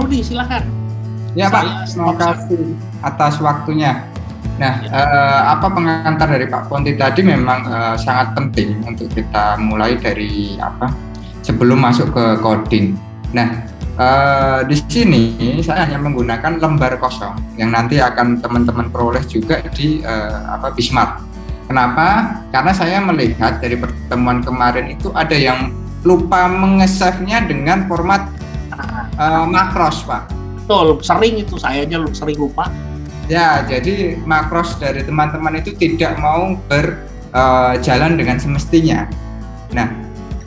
Rudi, silakan. Ya Pak, terima kasih atas waktunya. Nah, apa pengantar dari Pak Ponti tadi memang sangat penting untuk kita mulai dari sebelum masuk ke coding. Nah, di sini saya hanya menggunakan lembar kosong yang nanti akan teman-teman peroleh juga di Bismart. Kenapa? Karena saya melihat dari pertemuan kemarin itu ada yang lupa menge-save-nya dengan format makros, Pak. Betul, sering itu saya aja sering lupa. Ya, jadi makros dari teman-teman itu tidak mau berjalan dengan semestinya. Nah,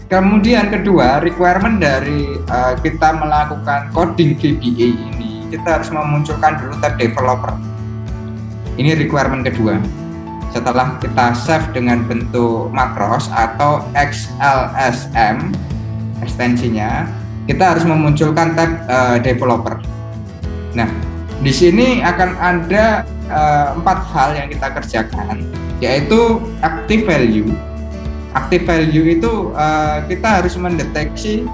kemudian kedua, requirement dari kita melakukan coding VBA ini, kita harus memunculkan dulu tab developer. Ini requirement kedua. Setelah kita save dengan bentuk makros atau XLSM ekstensinya, kita harus memunculkan tab developer. Nah, di sini akan ada 4 hal yang kita kerjakan, yaitu active value. Active value itu kita harus mendeteksi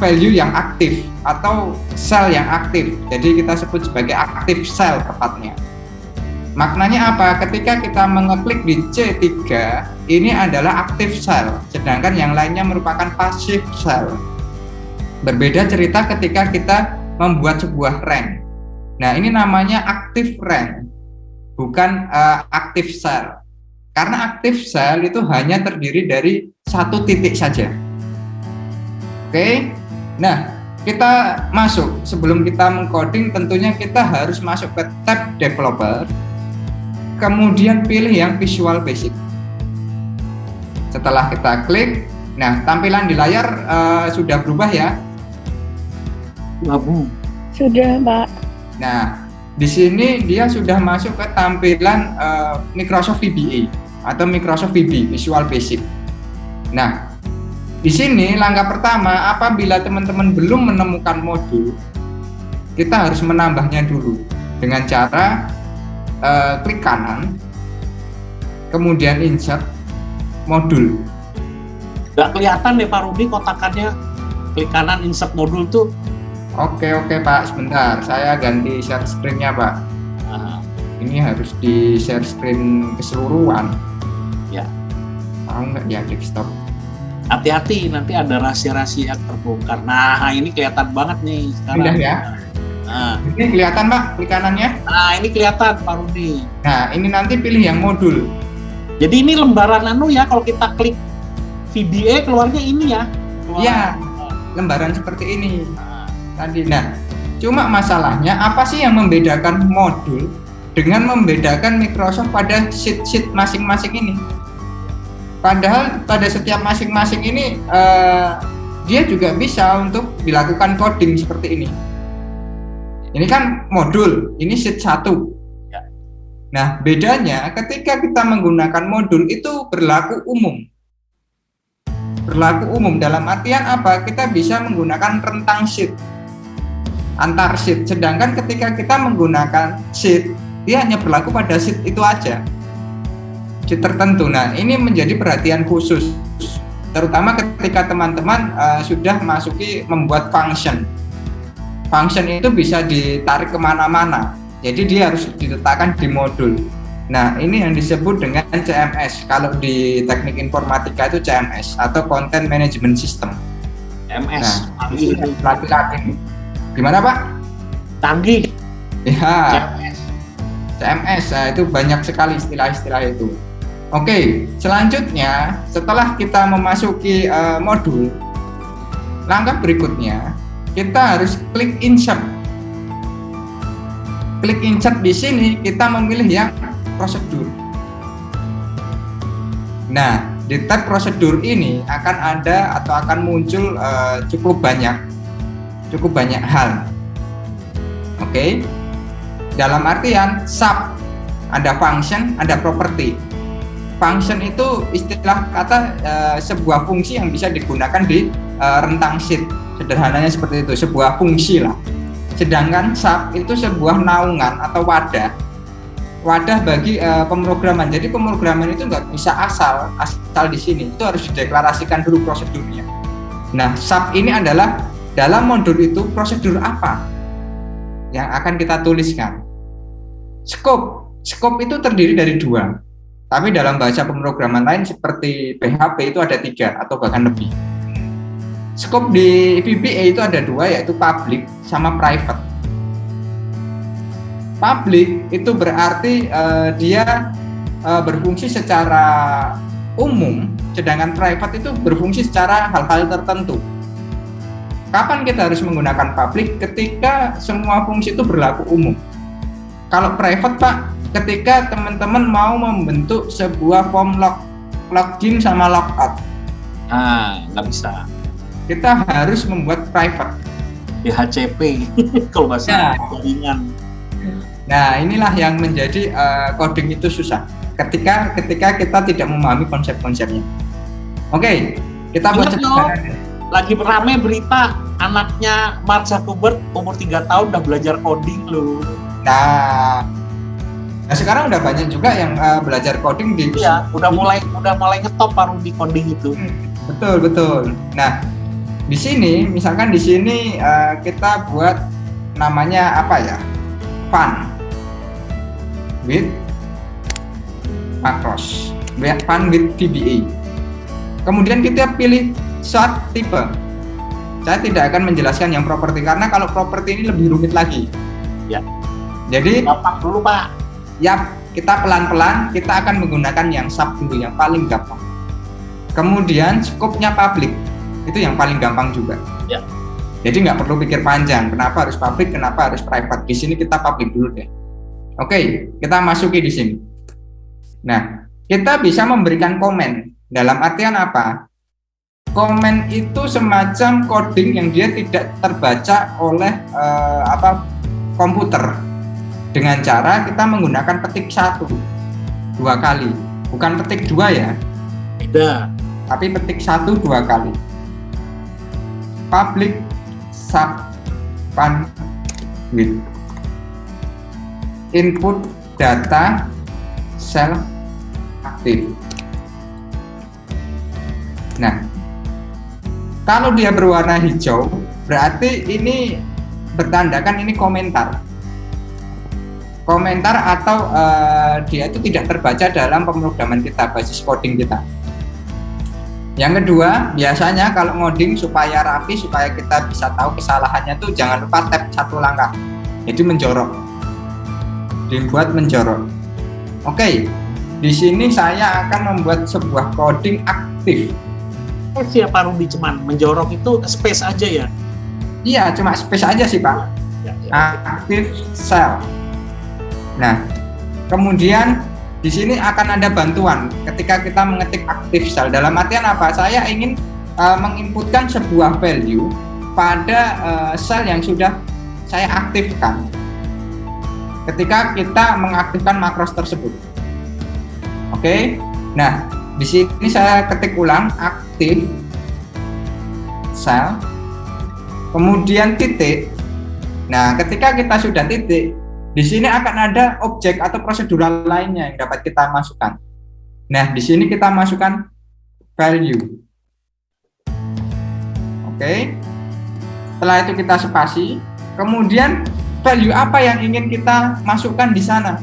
value yang aktif atau sel yang aktif. Jadi kita sebut sebagai active cell tepatnya. Maknanya apa? Ketika kita mengeklik di C3, ini adalah active cell, sedangkan yang lainnya merupakan passive cell. Berbeda cerita ketika kita membuat sebuah rank. Nah, ini namanya active rank, bukan active cell. Karena active cell itu hanya terdiri dari satu titik saja. Oke? Nah, kita masuk. Sebelum kita mengcoding, tentunya kita harus masuk ke tab developer, kemudian pilih yang Visual Basic. Setelah kita klik, nah tampilan di layar sudah berubah ya? Sudah, Pak. Nah, di sini dia sudah masuk ke tampilan Microsoft VBA atau Microsoft VB, Visual Basic. Nah, di sini langkah pertama, apabila teman-teman belum menemukan modul, kita harus menambahnya dulu dengan cara klik kanan, kemudian insert modul. Nggak kelihatan deh Pak Rudi kotakannya, klik kanan insert modul tuh. Oke Pak, sebentar, saya ganti share screen-nya Pak. Ini harus di share screen keseluruhan. Ya. Tahu nggak ya desktop? Hati-hati, nanti ada rahasia-rahasia yang terbongkar. Nah, ini kelihatan banget nih sekarang. Udah ya? Nah, ini kelihatan Pak, klik kanannya. Nah, ini kelihatan Pak Rudi. Nah, ini nanti pilih yang modul. Jadi ini lembaran ya, kalau kita klik VBA keluarnya ini ya. Iya, lembaran seperti ini. Tadi. Nah, cuma masalahnya apa sih yang membedakan modul dengan membedakan Microsoft pada sheet masing-masing ini? Padahal pada setiap masing-masing ini dia juga bisa untuk dilakukan coding seperti ini. Ini kan modul, ini sheet 1. Ya. Nah, bedanya ketika kita menggunakan modul itu berlaku umum. Berlaku umum dalam artian apa? Kita bisa menggunakan rentang sheet, antar sheet. Sedangkan ketika kita menggunakan sheet, dia hanya berlaku pada sheet itu aja, sheet tertentu. Nah, ini menjadi perhatian khusus, terutama ketika teman-teman sudah masuki membuat function. Function itu bisa ditarik kemana-mana, jadi dia harus diletakkan di modul. Nah, ini yang disebut dengan CMS. Kalau di teknik informatika itu CMS atau Content Management System. CMS. Nah, laki-laki. Gimana Pak? Canggih. Ya. CMS. Nah, itu banyak sekali istilah-istilah itu. Oke, selanjutnya setelah kita memasuki modul, langkah berikutnya kita harus klik insert. Klik insert di sini kita memilih yang prosedur. Nah, di tab prosedur ini akan ada atau akan muncul cukup banyak hal. Oke. Dalam artian sub, ada function, ada property. Function itu istilah kata sebuah fungsi yang bisa digunakan di rentang sheet. Sederhananya seperti itu, sebuah fungsi lah. Sedangkan sub itu sebuah naungan atau wadah bagi pemrograman. Jadi pemrograman itu nggak bisa asal di sini, itu harus dideklarasikan dulu prosedurnya. Nah, sub ini adalah dalam modul itu prosedur apa yang akan kita tuliskan. Scope itu terdiri dari 2, tapi dalam bahasa pemrograman lain seperti PHP itu ada 3 atau bahkan lebih. Scope di VBA itu ada 2, yaitu public sama private. Public itu berarti dia berfungsi secara umum, sedangkan private itu berfungsi secara hal-hal tertentu. Kapan kita harus menggunakan public? Ketika semua fungsi itu berlaku umum. Kalau private, Pak, ketika teman-teman mau membentuk sebuah form login sama logout. Nggak bisa. Kita harus membuat private. DHCP kalau bahasa jaringan. Nah, inilah yang menjadi coding itu susah. Ketika kita tidak memahami konsep-konsepnya. Oke, kita buat lagi rame berita anaknya Mark Zuckerberg umur 3 tahun udah belajar coding loh. Nah, sekarang udah banyak juga yang belajar coding di. Iya, udah mulai ngetop baru di coding itu. Betul. Nah, di sini misalkan kita buat namanya apa ya? Fun with macros, fun with VBA. Kemudian kita pilih short tipe. Saya tidak akan menjelaskan yang properti karena kalau properti ini lebih rumit lagi. Ya. Jadi gampang dulu, Pak. Ya, kita pelan-pelan kita akan menggunakan yang sub dulu, yang paling gampang. Kemudian scope-nya public. Itu yang paling gampang juga. Ya. Jadi nggak perlu pikir panjang, kenapa harus public, kenapa harus private. Di sini kita public dulu deh. Oke, kita masuki di sini. Nah, kita bisa memberikan komen. Dalam artian apa? Komen itu semacam coding yang dia tidak terbaca oleh komputer. Dengan cara kita menggunakan petik 1 2 kali. Bukan petik 2 ya. Beda. Tapi petik 1 2 kali. Public sub fun with input data cell aktif. Nah, kalau dia berwarna hijau, berarti ini bertandakan ini komentar atau dia itu tidak terbaca dalam pemrograman kita, basis coding kita. Yang kedua, biasanya kalau ngoding supaya rapi, supaya kita bisa tahu kesalahannya tuh jangan lupa tab 1 langkah. Jadi menjorok. Dibuat menjorok. Oke. Di sini saya akan membuat sebuah coding aktif. Siapa Rudi cuman menjorok itu space aja ya? Iya, cuma space aja sih, Pak. Ya. Aktif cell. Nah, kemudian di sini akan ada bantuan ketika kita mengetik aktif cell. Dalam artian apa? Saya ingin menginputkan sebuah value pada sel yang sudah saya aktifkan. Ketika kita mengaktifkan makros tersebut. Oke. Nah, di sini saya ketik ulang aktif cell. Kemudian titik. Nah, ketika kita sudah titik, di sini akan ada objek atau prosedural lainnya yang dapat kita masukkan. Nah, di sini kita masukkan value. Oke. Setelah itu kita spasi. Kemudian value apa yang ingin kita masukkan di sana?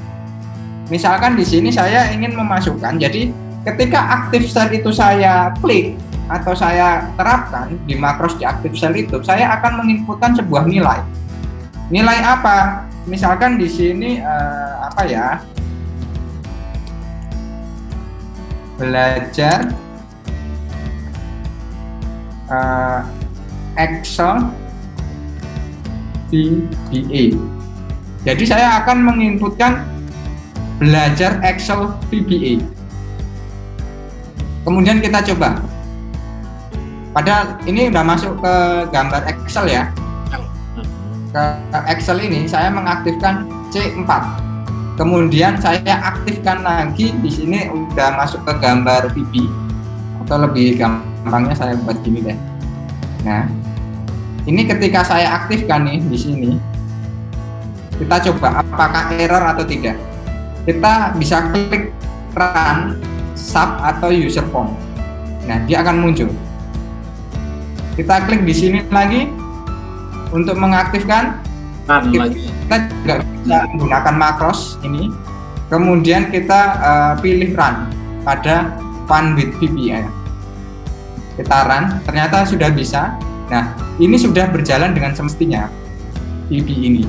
Misalkan di sini saya ingin memasukkan. Jadi, ketika aktif cell itu saya klik atau saya terapkan di makros di aktif cell itu, saya akan menginputkan sebuah nilai. Nilai apa? Misalkan di sini belajar Excel VBA. Jadi saya akan menginputkan belajar Excel VBA. Kemudian kita coba. Padahal ini udah masuk ke gambar Excel ya. Ke Excel ini saya mengaktifkan C4. Kemudian saya aktifkan lagi di sini udah masuk ke gambar VB. Atau lebih gampangnya saya buat gini deh. Nah, ini ketika saya aktifkan nih di sini. Kita coba apakah error atau tidak. Kita bisa klik run sub atau user form. Nah, dia akan muncul. Kita klik di sini lagi, untuk mengaktifkan Kan kita lagi. juga bisa menggunakan makros ini. Kemudian kita pilih run pada fun with VPI. Kita run, ternyata sudah bisa. Nah, ini sudah berjalan dengan semestinya VP ini.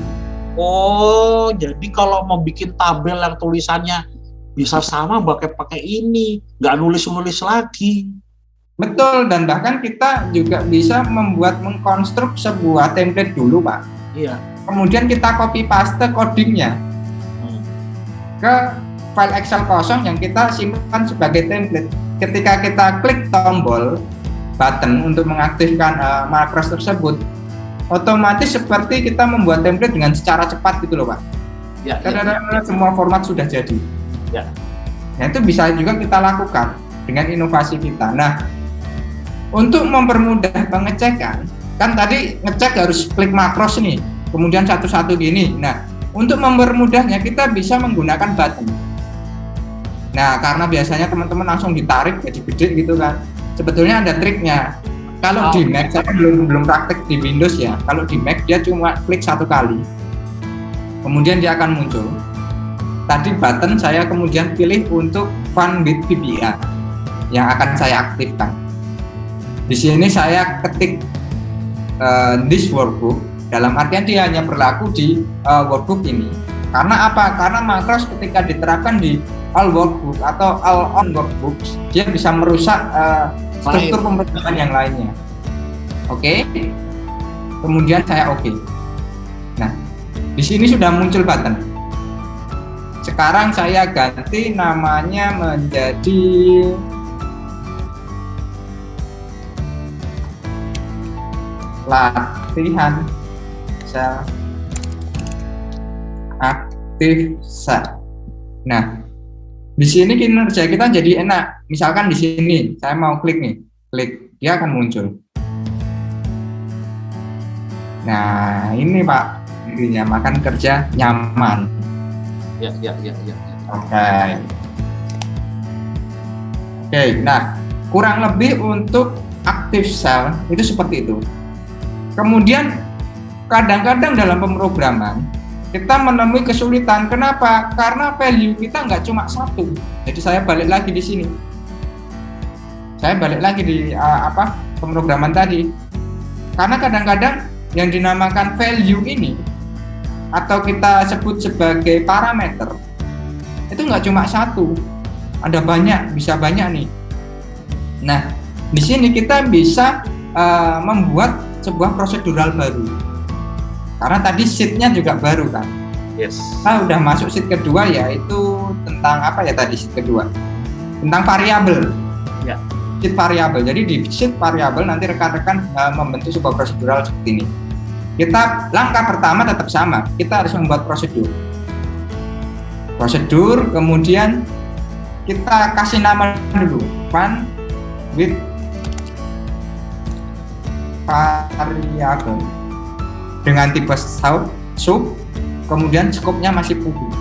Oh, jadi kalau mau bikin tabel yang tulisannya bisa sama pakai ini, nggak nulis-nulis lagi. Betul, dan bahkan kita juga bisa mengkonstruk sebuah template dulu, Pak. Iya. Kemudian kita copy paste codingnya ke file Excel kosong yang kita simpan sebagai template. Ketika kita klik tombol button untuk mengaktifkan makros tersebut, otomatis seperti kita membuat template dengan secara cepat gitu loh, Pak. Ya, Karena semua format sudah jadi. Ya. Nah, itu bisa juga kita lakukan dengan inovasi kita. Nah, untuk mempermudah pengecekan, kan tadi ngecek harus klik makros nih, kemudian satu-satu gini. Nah, untuk mempermudahnya kita bisa menggunakan button. Nah, karena biasanya teman-teman langsung ditarik jadi gede gitu kan. Sebetulnya ada triknya. Kalau di Mac, saya belum praktek di Windows ya. Kalau di Mac dia cuma klik satu kali, kemudian dia akan muncul. Tadi button saya kemudian pilih untuk Fun with VBA yang akan saya aktifkan. Di sini saya ketik this workbook, dalam artian dia hanya berlaku di workbook ini. Karena apa? Karena makros ketika diterapkan di all workbook atau all on workbooks, dia bisa merusak struktur pemrograman yang lainnya. Oke. Kemudian saya oke. Nah, di sini sudah muncul button. Sekarang saya ganti namanya menjadi latihan sel aktif sel. Nah, di sini kinerja kita jadi enak. Misalkan di sini saya mau klik nih, klik, dia akan muncul. Nah, ini Pak, intinya makan kerja nyaman. Ya. Oke, nah kurang lebih untuk aktif sel itu seperti itu. Kemudian kadang-kadang dalam pemrograman kita menemui kesulitan. Kenapa? Karena value kita nggak cuma satu. Jadi saya balik lagi di sini. Saya balik lagi di pemrograman tadi. Karena kadang-kadang yang dinamakan value ini atau kita sebut sebagai parameter itu nggak cuma satu. Ada banyak, bisa banyak nih. Nah, di sini kita bisa membuat sebuah prosedural baru. Karena tadi sheet-nya juga baru kan. Yes. Nah, udah masuk sheet kedua, yaitu tentang apa ya tadi sheet kedua? Tentang variabel. Ya. Sheet variabel. Jadi di sheet variabel nanti rekan-rekan membentuk sebuah prosedural seperti ini. Kita langkah pertama tetap sama. Kita harus membuat prosedur. Prosedur, kemudian kita kasih nama dulu. Fun with variabel dengan tipe sub, kemudian skopnya masih publik.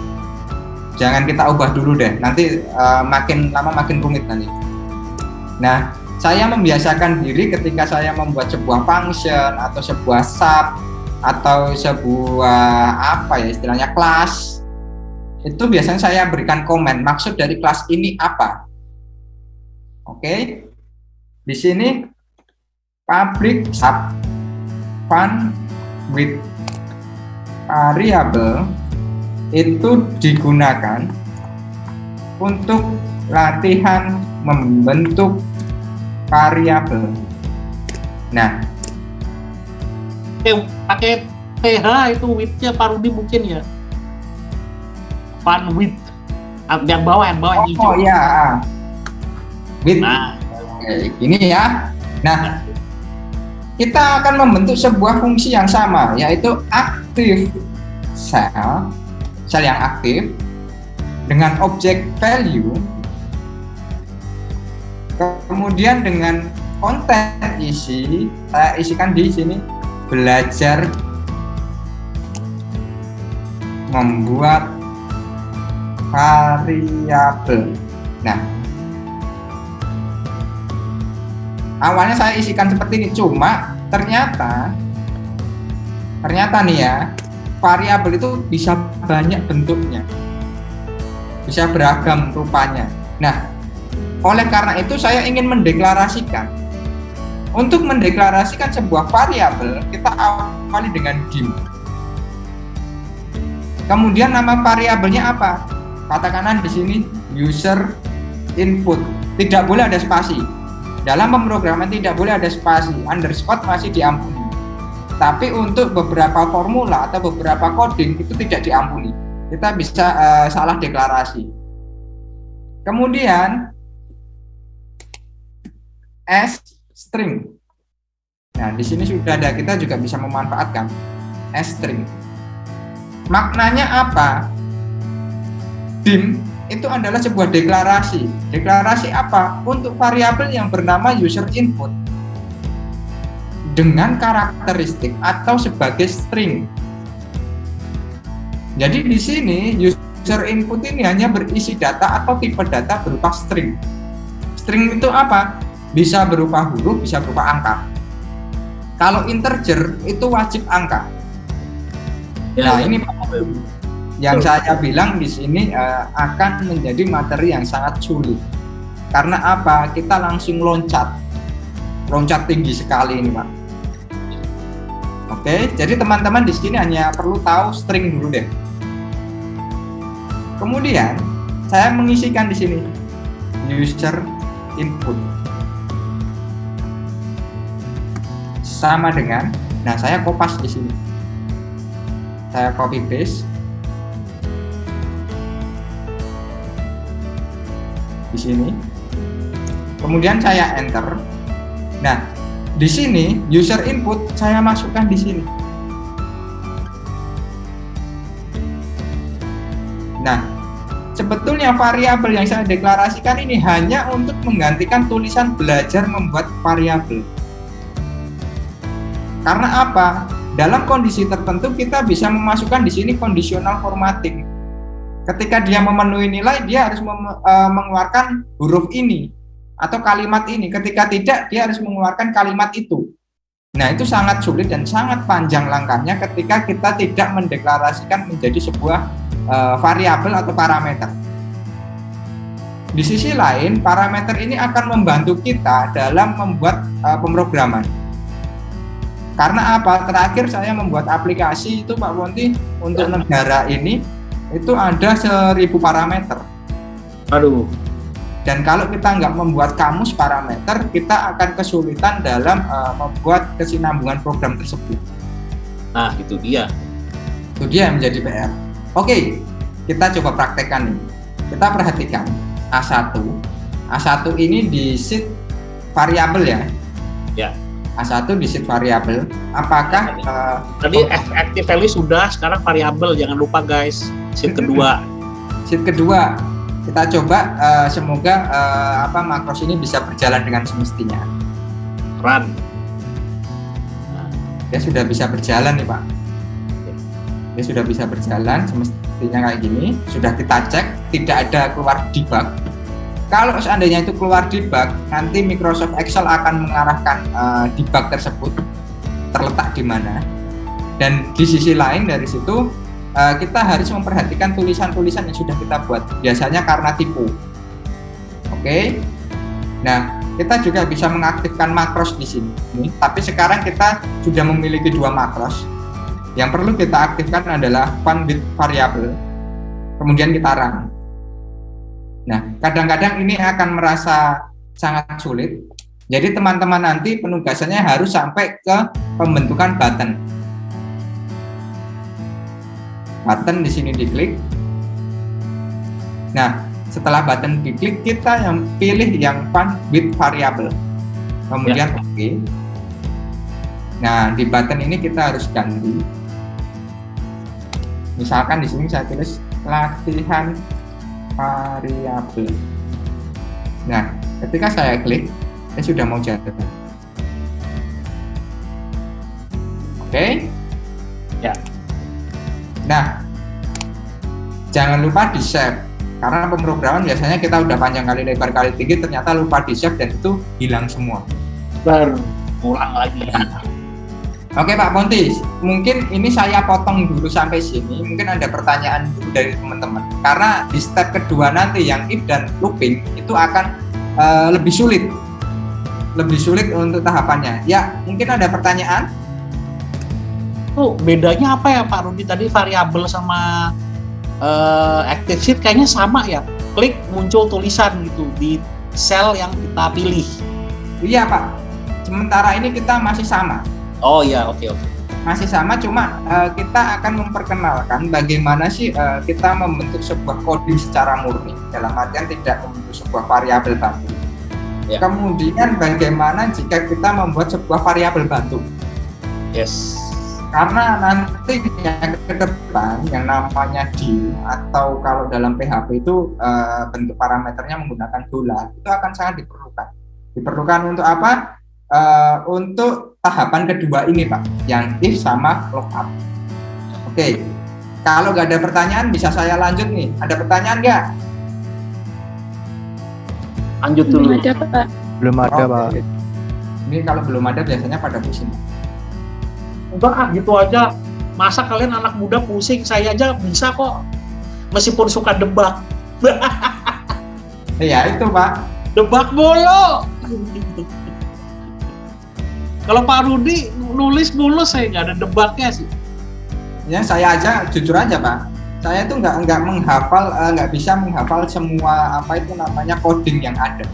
Jangan kita ubah dulu deh, nanti makin lama makin rumit nanti. Nah, saya membiasakan diri ketika saya membuat sebuah function atau sebuah sub atau sebuah istilahnya kelas, itu biasanya saya berikan komen maksud dari kelas ini apa. Oke, di sini public sub fun with variable itu digunakan untuk latihan membentuk variabel. Nah, pakai PH itu with-nya Pak Rudi mungkin ya. Fun with yang bawah hijau. Oh ya, with. Nah, ini ya. Nah, kita akan membentuk sebuah fungsi yang sama, yaitu aktif sel yang aktif dengan objek value, kemudian dengan konten isi, saya isikan di sini belajar membuat variabel. Nah, awalnya saya isikan seperti ini, cuma ternyata ternyata nih ya, variabel itu bisa banyak bentuknya, bisa beragam rupanya. Nah, oleh karena itu saya ingin mendeklarasikan. Untuk mendeklarasikan sebuah variabel, kita awali dengan dim. Kemudian nama variabelnya apa? Katakanlah di sini user input. Tidak boleh ada spasi. Dalam pemrograman tidak boleh ada spasi, underscore masih diampuni. Tapi untuk beberapa formula atau beberapa coding itu tidak diampuni. Kita bisa salah deklarasi. Kemudian string. Nah, di sini sudah ada, kita juga bisa memanfaatkan string. Maknanya apa? Dim itu adalah sebuah deklarasi. Deklarasi apa? Untuk variabel yang bernama user input dengan karakteristik atau sebagai string. Jadi di sini user input ini hanya berisi data atau tipe data berupa string. String itu apa? Bisa berupa huruf, bisa berupa angka. Kalau integer itu wajib angka. Nah, ini yang saya bilang di sini akan menjadi materi yang sangat sulit. Karena apa? Kita langsung loncat tinggi sekali ini, Pak. Oke, jadi teman-teman di sini hanya perlu tahu string dulu deh. Kemudian saya mengisikan di sini user input sama dengan, nah saya kopas di sini. Saya copy paste di sini. Kemudian saya enter. Nah, di sini user input saya masukkan di sini. Nah, sebetulnya variabel yang saya deklarasikan ini hanya untuk menggantikan tulisan belajar membuat variabel. Karena apa? Dalam kondisi tertentu kita bisa memasukkan di sini conditional formatting. Ketika dia memenuhi nilai, dia harus mengeluarkan huruf ini atau kalimat ini. Ketika tidak, dia harus mengeluarkan kalimat itu. Nah, itu sangat sulit dan sangat panjang langkahnya ketika kita tidak mendeklarasikan menjadi sebuah variabel atau parameter. Di sisi lain, parameter ini akan membantu kita dalam membuat pemrograman. Karena apa? Terakhir saya membuat aplikasi itu, Pak Ponti, untuk negara ini itu ada 1000 parameter. Aduh. Dan kalau kita nggak membuat kamus parameter, kita akan kesulitan dalam membuat kesinambungan program tersebut. Nah, itu dia. Itu dia yang menjadi PR. Oke, kita coba praktekkan nih. Kita perhatikan A1. A1 ini di sheet variabel ya. Ya. A1 di sheet variabel. Apakah tadi active value sudah, sekarang variabel, jangan lupa guys. Sheet kedua. Sheet kedua. Kita coba semoga makros ini bisa berjalan dengan semestinya. Run. Dia sudah bisa berjalan nih, Pak. Dia sudah bisa berjalan semestinya kayak gini. Sudah kita cek, tidak ada keluar debug. Kalau seandainya itu keluar debug, nanti Microsoft Excel akan mengarahkan debug tersebut terletak di mana. Dan di sisi lain dari situ kita harus memperhatikan tulisan-tulisan yang sudah kita buat. Biasanya karena tipu. Oke. Nah, kita juga bisa mengaktifkan makros di sini. Tapi sekarang kita sudah memiliki 2 makros. Yang perlu kita aktifkan adalah fun with variable. Kemudian kita run. Nah, kadang-kadang ini akan merasa sangat sulit. Jadi teman-teman nanti penugasannya harus sampai ke pembentukan button. Button di sini diklik. Nah, setelah button diklik, kita yang pilih yang fun with variable. Kemudian oke. Nah, di button ini kita harus ganti. Misalkan di sini saya tulis latihan variabel. Nah, ketika saya klik, saya sudah mau jalan. Oke? Ya. Nah, jangan lupa di save. Karena pemrograman biasanya kita udah panjang kali lebar kali tinggi, ternyata lupa di save dan itu hilang semua. Baru ulang lagi. Oke Pak Ponti, mungkin ini saya potong dulu sampai sini. Mungkin ada pertanyaan dulu dari teman-teman. Karena di step kedua nanti yang if dan looping itu akan lebih sulit untuk tahapannya. Ya, mungkin ada pertanyaan? Tuh bedanya apa ya Pak Rudi tadi, variabel sama active sheet kayaknya sama ya. Klik muncul tulisan gitu di sel yang kita pilih. Iya Pak. Sementara ini kita masih sama. Oh iya, oke. Masih sama, cuma kita akan memperkenalkan bagaimana sih kita membentuk sebuah coding secara murni, dalam artian tidak membentuk sebuah variabel baru. Ya. Kemudian bagaimana jika kita membuat sebuah variabel baru. Yes. Karena nanti ke depan yang namanya div atau kalau dalam PHP itu bentuk parameternya menggunakan $, itu akan sangat diperlukan. Diperlukan untuk apa? Untuk tahapan kedua ini Pak, yang if sama lookup. Oke, kalau nggak ada pertanyaan bisa saya lanjut nih. Ada pertanyaan nggak? Lanjut dulu. Belum ada Pak. Belum ada, Oke. Pak. Ini kalau belum ada biasanya pada pusing. Udah gitu aja. Masa kalian anak muda pusing? Saya aja bisa kok. Meskipun suka debak. Ya itu Pak. Debak mulu. Kalau Pak Rudi nulis mulus, saya nggak ada debaknya sih. Ya saya aja jujur aja Pak. Saya itu nggak menghafal, nggak bisa menghafal semua apa itu namanya coding yang ada.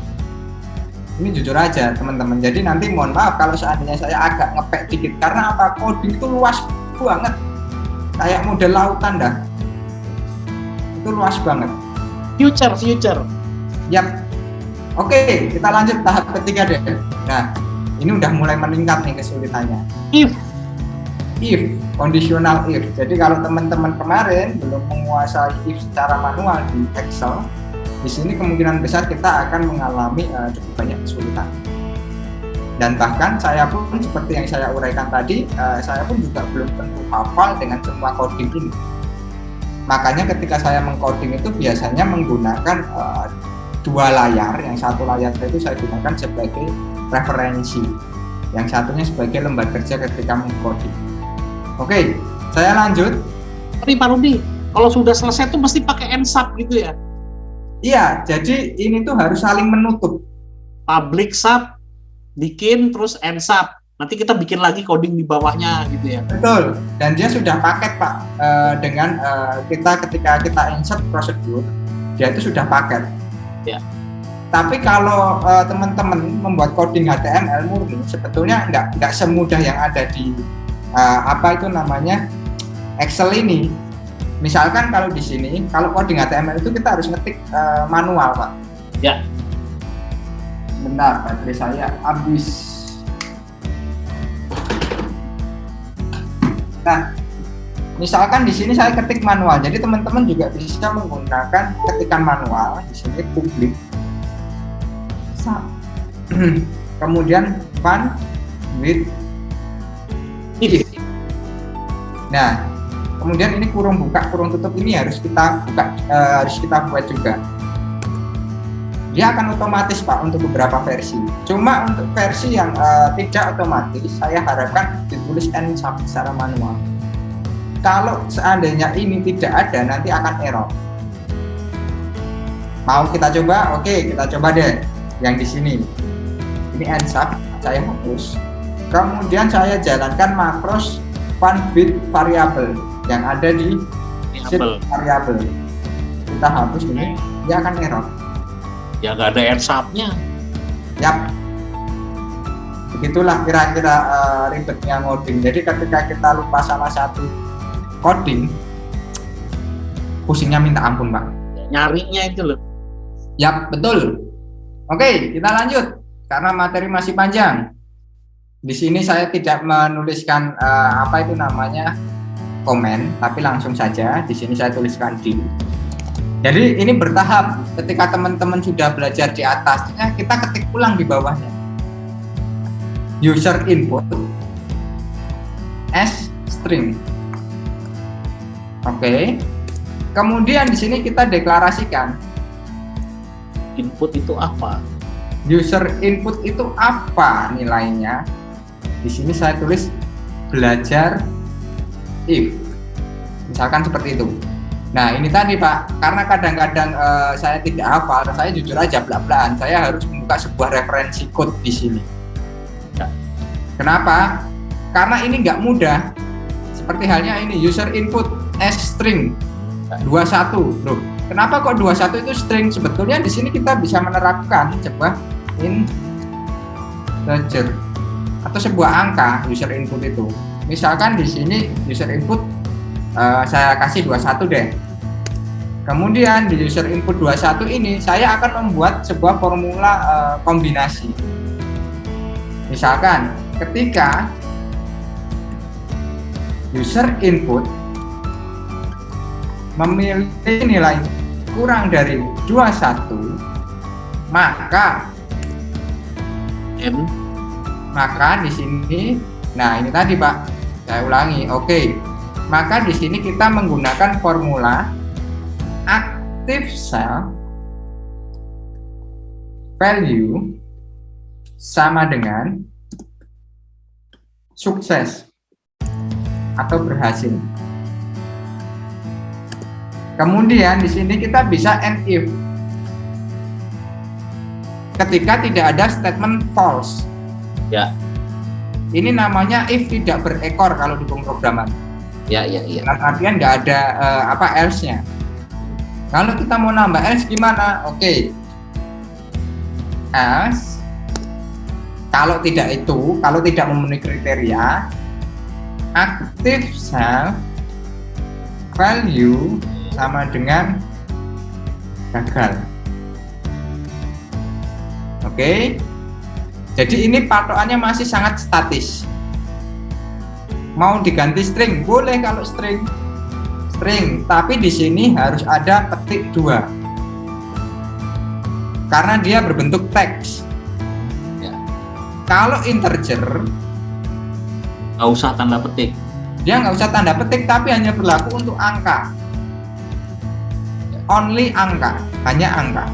Ini jujur aja teman-teman. Jadi nanti mohon maaf kalau seandainya saya agak ngepek dikit, karena apa, coding itu luas banget. Kayak model lautan dah. Itu luas banget. Future. Yap. Oke, kita lanjut tahap ketiga deh. Nah, ini udah mulai meningkat nih kesulitannya. If. Conditional if. Jadi kalau teman-teman kemarin belum menguasai if secara manual di Excel, di sini kemungkinan besar kita akan mengalami cukup banyak kesulitan. Dan bahkan saya pun seperti yang saya uraikan tadi, saya pun juga belum tentu hafal dengan semua coding ini. Makanya ketika saya mengcoding itu biasanya menggunakan dua layar. Yang satu layar itu saya gunakan sebagai referensi, yang satunya sebagai lembar kerja ketika mengcoding. Oke, saya lanjut. Tapi Pak Rudi, kalau sudah selesai tuh mesti pakai ensub gitu ya? Iya, jadi ini tuh harus saling menutup. Public sub, bikin terus ensub. Nanti kita bikin lagi coding di bawahnya gitu ya? Betul, dan dia sudah paket Pak. Dengan kita ketika kita insert prosedur, dia itu sudah paket. Ya. Tapi kalau teman-teman membuat coding HTML murni, sebetulnya nggak semudah yang ada di apa itu namanya Excel ini. Misalkan kalau di sini, kalau coding HTML itu kita harus ngetik manual Pak. Ya. Bentar, baterai saya habis. Nah, misalkan di sini saya ketik manual, jadi teman-teman juga bisa menggunakan ketikan manual. Di sini public, kemudian fun with if. Nah, kemudian ini kurung buka, kurung tutup ini harus kita buka, harus kita buat juga. Dia akan otomatis Pak untuk beberapa versi. Cuma untuk versi yang tidak otomatis, saya harapkan ditulis ensub secara manual. Kalau seandainya ini tidak ada, nanti akan error. Mau kita coba? Oke, kita coba deh. Yang di sini, ini ensub, saya hapus. Kemudian saya jalankan makros fun with variable yang ada di sheet variable. Kita hapus ini, dia akan error. Ya nggak ada ensubnya. Yap. Begitulah kira-kira ribetnya ngoding. Jadi ketika kita lupa salah satu coding, pusingnya minta ampun Pak. Nyarinya itu loh. Yap, betul. Oke, kita lanjut karena materi masih panjang. Di sini saya tidak menuliskan apa itu namanya komen, tapi langsung saja di sini saya tuliskan div. Jadi ini bertahap. Ketika teman-teman sudah belajar di atasnya, kita ketik ulang di bawahnya. User input as string. Oke. Kemudian di sini kita deklarasikan Input itu apa? user input itu apa nilainya. Di sini saya tulis belajar if. Misalkan seperti itu. Nah, ini tadi Pak, karena kadang-kadang saya tidak hafal, saya jujur aja belak-belakan, saya harus membuka sebuah referensi code di sini. Ya. Kenapa? Karena ini nggak mudah. Seperti halnya ini, user input string 21. Loh, kenapa kok 21 itu string? Sebetulnya di sini kita bisa menerapkan sebuah integer atau sebuah angka user input itu. Misalkan di sini user input saya kasih 21 deh. Kemudian di user input 21 ini saya akan membuat sebuah formula kombinasi. Misalkan ketika user input memilih nilai kurang dari 21, maka di sini, nah ini tadi Pak, saya ulangi, oke. Maka di sini kita menggunakan formula active cell value sama dengan sukses atau berhasil. Kemudian di sini kita bisa end if ketika tidak ada statement false. Ya. Ini namanya if tidak berekor kalau di pemrograman. Ya. Dalam artian nggak ada else-nya. Kalau kita mau nambah else gimana? Oke. Else kalau tidak memenuhi kriteria, active cell value sama dengan gagal. Oke. Jadi ini patokannya masih sangat statis. Mau diganti string boleh kalau string, tapi di sini harus ada petik 2 karena dia berbentuk teks. Ya. Kalau integer Nggak usah tanda petik. dia nggak usah tanda petik, tapi hanya berlaku untuk angka. Only angka, hanya angka.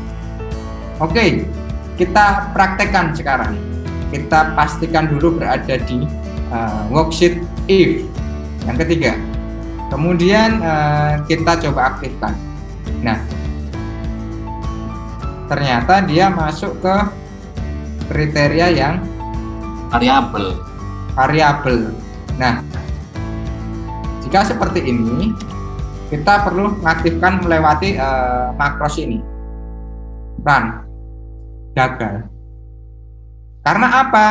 Oke, kita praktekkan sekarang. Kita pastikan dulu berada di worksheet if yang ketiga. Kemudian kita coba aktifkan. Nah, ternyata dia masuk ke kriteria yang variabel. Nah, jika seperti ini, kita perlu mengaktifkan melewati makros ini. Run, gagal. Karena apa?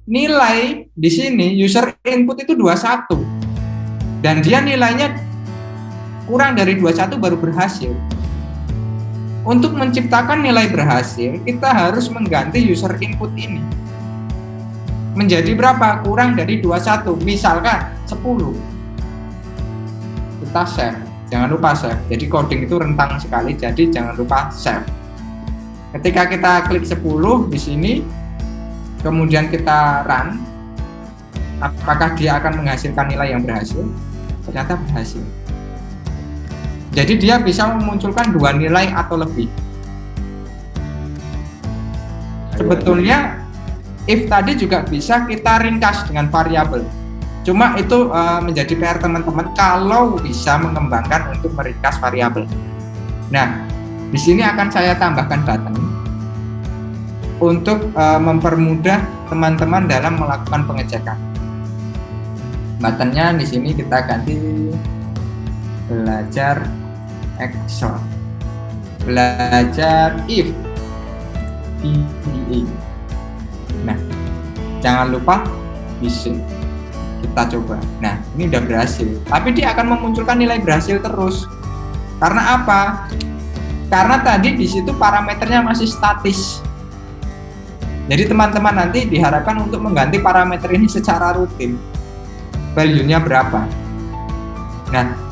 Nilai di sini user input itu 21 dan dia nilainya kurang dari 21 baru berhasil. Untuk menciptakan nilai berhasil, kita harus mengganti user input ini menjadi berapa? Kurang dari 21, misalkan 10. Kita save, jangan lupa save. Jadi coding itu rentang sekali, jadi jangan lupa save. Ketika kita klik 10 di sini, kemudian kita run, apakah dia akan menghasilkan nilai yang berhasil? Ternyata berhasil. Jadi dia bisa memunculkan 2 nilai atau lebih. Sebetulnya if tadi juga bisa kita ringkas dengan variabel. Cuma itu menjadi PR teman-teman kalau bisa mengembangkan untuk meringkas variabel. Nah, di sini akan saya tambahkan button untuk mempermudah teman-teman dalam melakukan pengecekan. Buttonnya di sini kita ganti belajar Excel, belajar if, VBA. Nah, jangan lupa bisa kita coba. Nah, ini udah berhasil, tapi dia akan memunculkan nilai berhasil terus. Karena apa? Karena tadi di situ parameternya masih statis. Jadi teman-teman nanti diharapkan untuk mengganti parameter ini secara rutin. Value-nya berapa? Nah,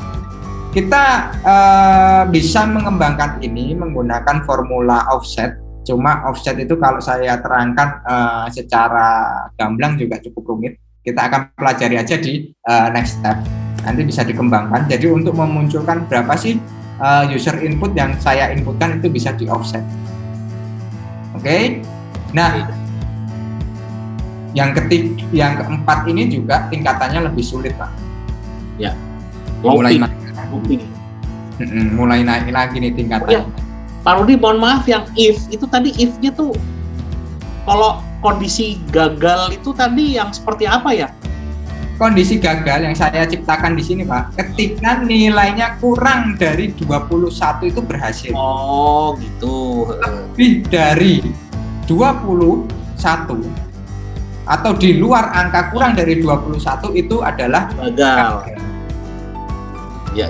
kita bisa mengembangkan ini menggunakan formula offset. Cuma offset itu kalau saya terangkan secara gamblang juga cukup rumit. Kita akan pelajari aja di next step. Nanti bisa dikembangkan. Jadi untuk memunculkan berapa sih user input yang saya inputkan itu bisa di offset. Oke. Nah, Yang keempat ini juga tingkatannya lebih sulit, Pak. Ya. Mulai Looping. Mulai naik lagi nih tingkatannya. Oh, ya. Pak Rudi, mohon maaf, yang if itu tadi if-nya tuh kalau kondisi gagal itu tadi yang seperti apa ya? Kondisi gagal yang saya ciptakan di sini, Pak, ketika nilainya kurang dari 21 itu berhasil. Oh, gitu. Lebih dari 21 atau di luar angka kurang dari 21 itu adalah gagal. Ya.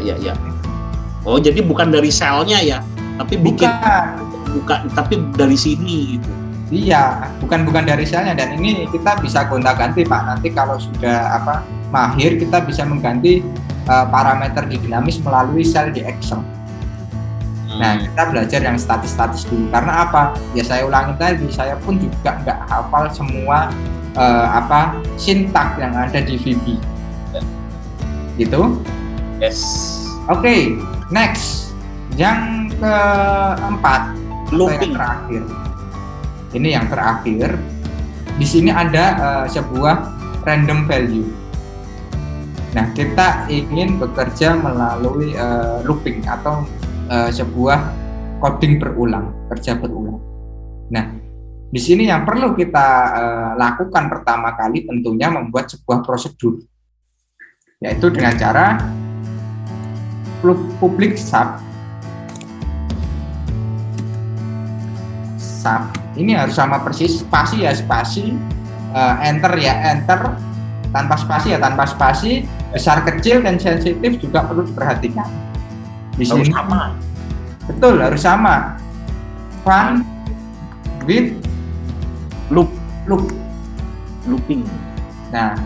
Oh, jadi bukan dari selnya ya, tapi bukan tapi dari sini gitu. Iya, bukan dari selnya, dan ini kita bisa gonta-ganti, Pak. Nanti kalau sudah mahir, kita bisa mengganti parameter dinamis melalui sel di Excel. Nah, kita belajar yang statis-statis dulu. Karena apa? Ya saya ulangi tadi, saya pun juga nggak hafal semua sintak yang ada di VB. Gitu? Yes. Oke, next. Yang keempat, looping. yang terakhir. Ini yang terakhir. Di sini ada sebuah random value. Nah, kita ingin bekerja melalui looping atau sebuah coding berulang, kerja berulang. Nah, di sini yang perlu kita lakukan pertama kali tentunya membuat sebuah prosedur, yaitu dengan cara public sub. Ini harus sama persis, spasi ya spasi, enter ya enter, tanpa spasi ya tanpa spasi, besar kecil dan sensitif juga perlu diperhatikan. Di sini harus sama. Betul, harus sama. Fun with looping. Nah,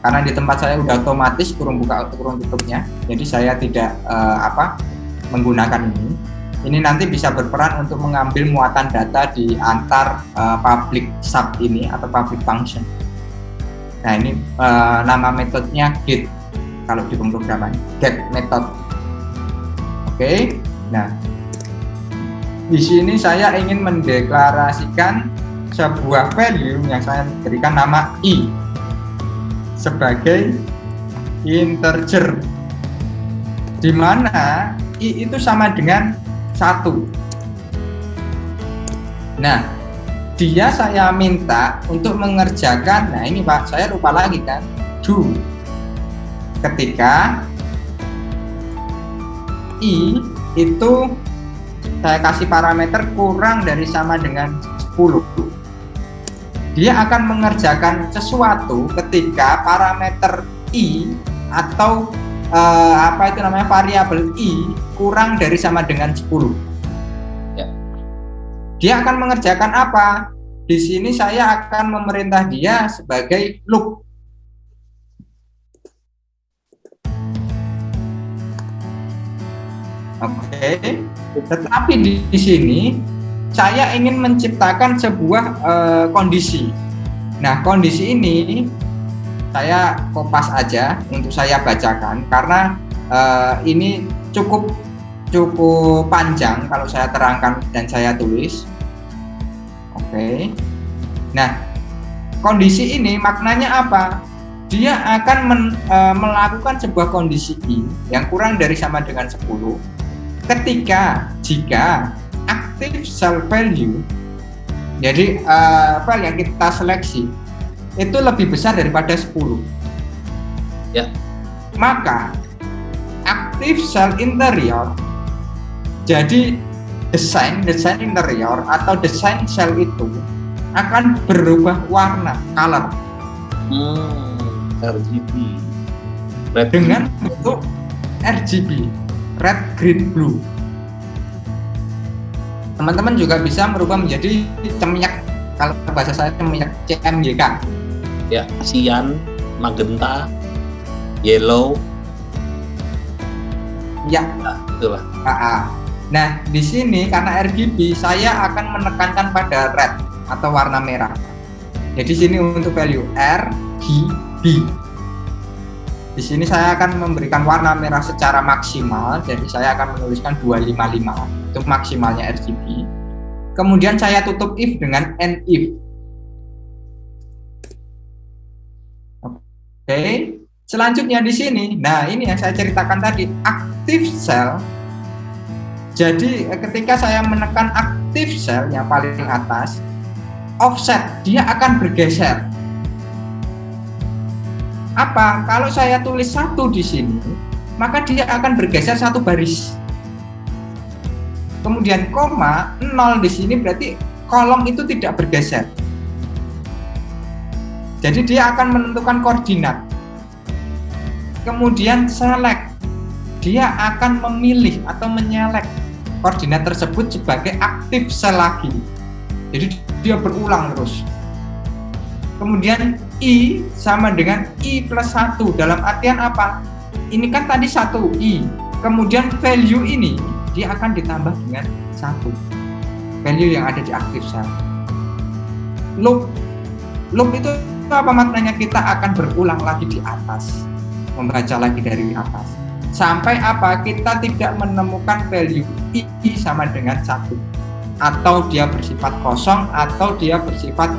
karena di tempat saya udah otomatis kurung buka kurung tutupnya, jadi saya tidak menggunakan ini. Ini nanti bisa berperan untuk mengambil muatan data di antar public sub ini atau public function. Nah, ini nama metodenya get kalau di pemrograman, get method. Oke. Nah, di sini saya ingin mendeklarasikan sebuah value yang saya berikan nama i sebagai integer, di mana i itu sama dengan 1. Nah, dia saya minta untuk mengerjakan, nah ini Pak, saya lupa lagi kan, do. Ketika i itu saya kasih parameter kurang dari sama dengan 10, dia akan mengerjakan sesuatu ketika parameter i atau variabel i kurang dari sama dengan 10. Ya. Dia akan mengerjakan apa? Di sini saya akan memerintah dia sebagai loop. Oke. Tetapi di sini saya ingin menciptakan sebuah kondisi. Nah, kondisi ini saya kopas aja untuk saya bacakan karena ini cukup panjang kalau saya terangkan dan saya tulis. Oke. Nah, kondisi ini maknanya apa? Dia akan melakukan sebuah kondisi i yang kurang dari sama dengan 10 jika active cell value, jadi file yang kita seleksi itu lebih besar daripada 10. Ya. Maka active cell interior, jadi desain interior atau desain sel itu akan berubah warna, color. RGB. Dengan bentuk RGB, red, green, blue. Teman-teman juga bisa merubah menjadi cemyak, kalau bahasa saya cemyak, CMYK. Ya, cyan, magenta, yellow. Ya, itulah. Nah, di sini karena RGB saya akan menekankan pada red atau warna merah. Jadi sini untuk value RGB. Di sini saya akan memberikan warna merah secara maksimal, jadi saya akan menuliskan 255 itu maksimalnya RGB. Kemudian saya tutup if dengan end if. Oke. Selanjutnya di sini, nah ini yang saya ceritakan tadi, active cell. Jadi ketika saya menekan active cell yang paling atas, offset dia akan bergeser. Apa? Kalau saya tulis 1 di sini, maka dia akan bergeser 1 baris. Kemudian koma 0 di sini berarti kolom itu tidak bergeser. Jadi dia akan menentukan koordinat. Kemudian select, dia akan memilih atau menyelek koordinat tersebut sebagai active cell lagi. Jadi dia berulang terus. Kemudian I sama dengan I plus 1. Dalam artian apa? Ini kan tadi 1 I. Kemudian value ini dia akan ditambah dengan 1. Value yang ada di active cell. Loop itu apa maknanya? Kita akan berulang lagi di atas. Membaca lagi dari atas sampai apa, kita tidak menemukan value I sama dengan 1, atau dia bersifat kosong atau dia bersifat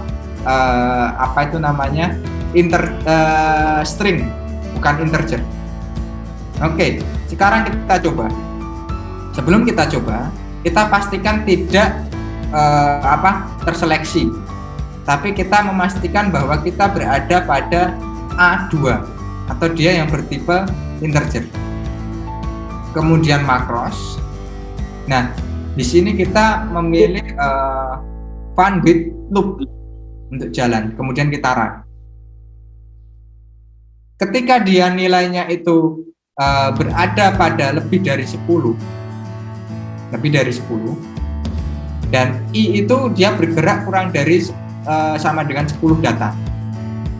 apa itu namanya string, bukan integer. Oke, sekarang kita coba. Sebelum kita coba, kita pastikan tidak terseleksi, tapi kita memastikan bahwa kita berada pada A2 atau dia yang bertipe integer. Kemudian makros. Nah, di sini kita memilih fun with loop untuk jalan. Kemudian kita run. Ketika dia nilainya itu berada pada lebih dari 10, dan I itu dia bergerak kurang dari sama dengan 10 data.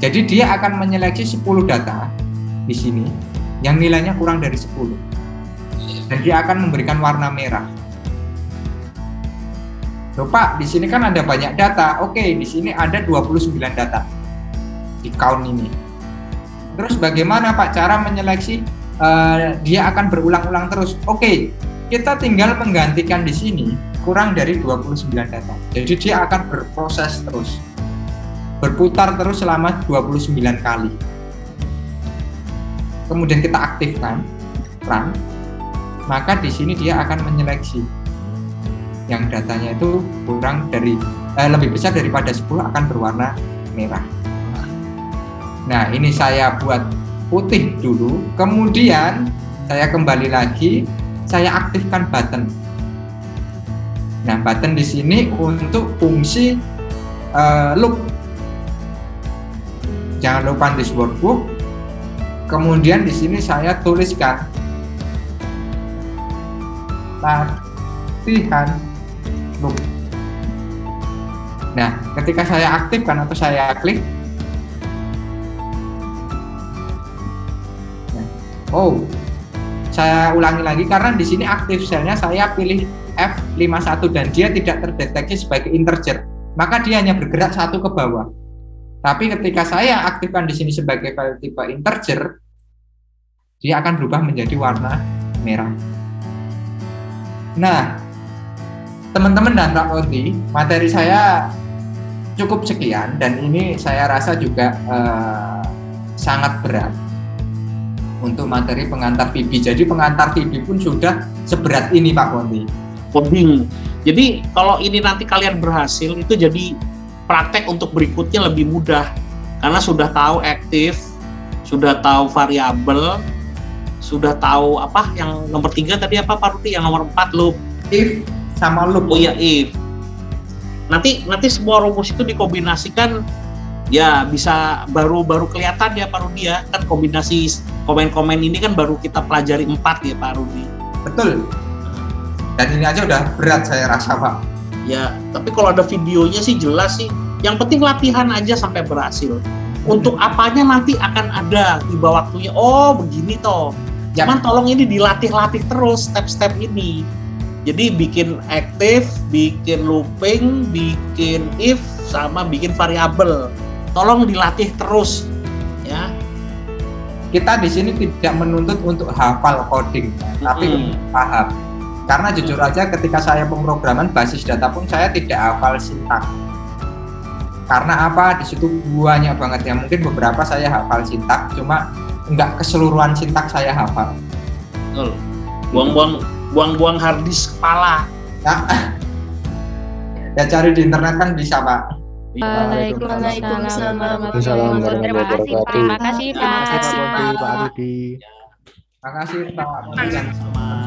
Jadi dia akan menyeleksi 10 data di sini yang nilainya kurang dari 10. Dan dia akan memberikan warna merah. Loh Pak, di sini kan ada banyak data. Oke, di sini ada 29 data di count ini. Terus bagaimana Pak cara menyeleksi? Dia akan berulang-ulang terus. Oke, kita tinggal menggantikan di sini kurang dari 29 data. Jadi dia akan berproses terus. Berputar terus selama 29 kali. Kemudian kita aktifkan run, maka di sini dia akan menyeleksi yang datanya itu kurang dari lebih besar daripada 10 akan berwarna merah. Nah, ini saya buat putih dulu, kemudian saya kembali lagi, saya aktifkan button. Nah, button di sini untuk fungsi loop. Jangan lupa this workbook. Kemudian di sini saya tuliskan latihan loop. Nah, ketika saya aktifkan atau saya klik, saya ulangi lagi karena di sini aktif cell-nya saya pilih F51 dan dia tidak terdeteksi sebagai integer, maka dia hanya bergerak 1 ke bawah. Tapi ketika saya aktifkan di sini sebagai file tipe integer, dia akan berubah menjadi warna merah. Nah, teman-teman dan Pak Odi, materi saya cukup sekian dan ini saya rasa juga sangat berat untuk materi pengantar FIBI. Jadi pengantar FIBI pun sudah seberat ini Pak Odi. Coding. Jadi kalau ini nanti kalian berhasil, itu jadi praktek untuk berikutnya lebih mudah karena sudah tahu aktif, sudah tahu variabel, sudah tahu apa yang nomor 3 tadi apa Pak Ruti, yang nomor 4 loop, if sama loop. Oh iya, if. Nanti semua rumus itu dikombinasikan ya bisa baru kelihatan ya Pak Rudi ya, kan kombinasi komen-komen ini kan baru kita pelajari 4 ya Pak Rudi. Betul. Dan ini aja udah berat saya rasa Pak. Ya, tapi kalau ada videonya sih jelas sih. Yang penting latihan aja sampai berhasil. Untuk apanya nanti akan ada tiba waktunya. Oh, begini toh. Cuman tolong ini dilatih-latih terus step-step ini. Jadi bikin aktif, bikin looping, bikin if, sama bikin variabel. Tolong dilatih terus, ya. Kita di sini tidak menuntut untuk hafal coding, tapi untuk paham. Karena jujur aja ketika saya pemrograman basis data pun saya tidak hafal sintaks. Karena apa? Di situ banyak banget ya. Mungkin beberapa saya hafal sintaks, cuma nggak keseluruhan sintaks saya hafal. Betul. Buang-buang hard disk kepala. Nah, ya cari di internet kan bisa, Pak. Waalaikumsalam warahmatullahi wabarakatuh. Terima kasih Pak. Terima kasih Pak. Terima kasih, Pak Bondi, Pak Pak. Rudi. Makasih, Pak. Sama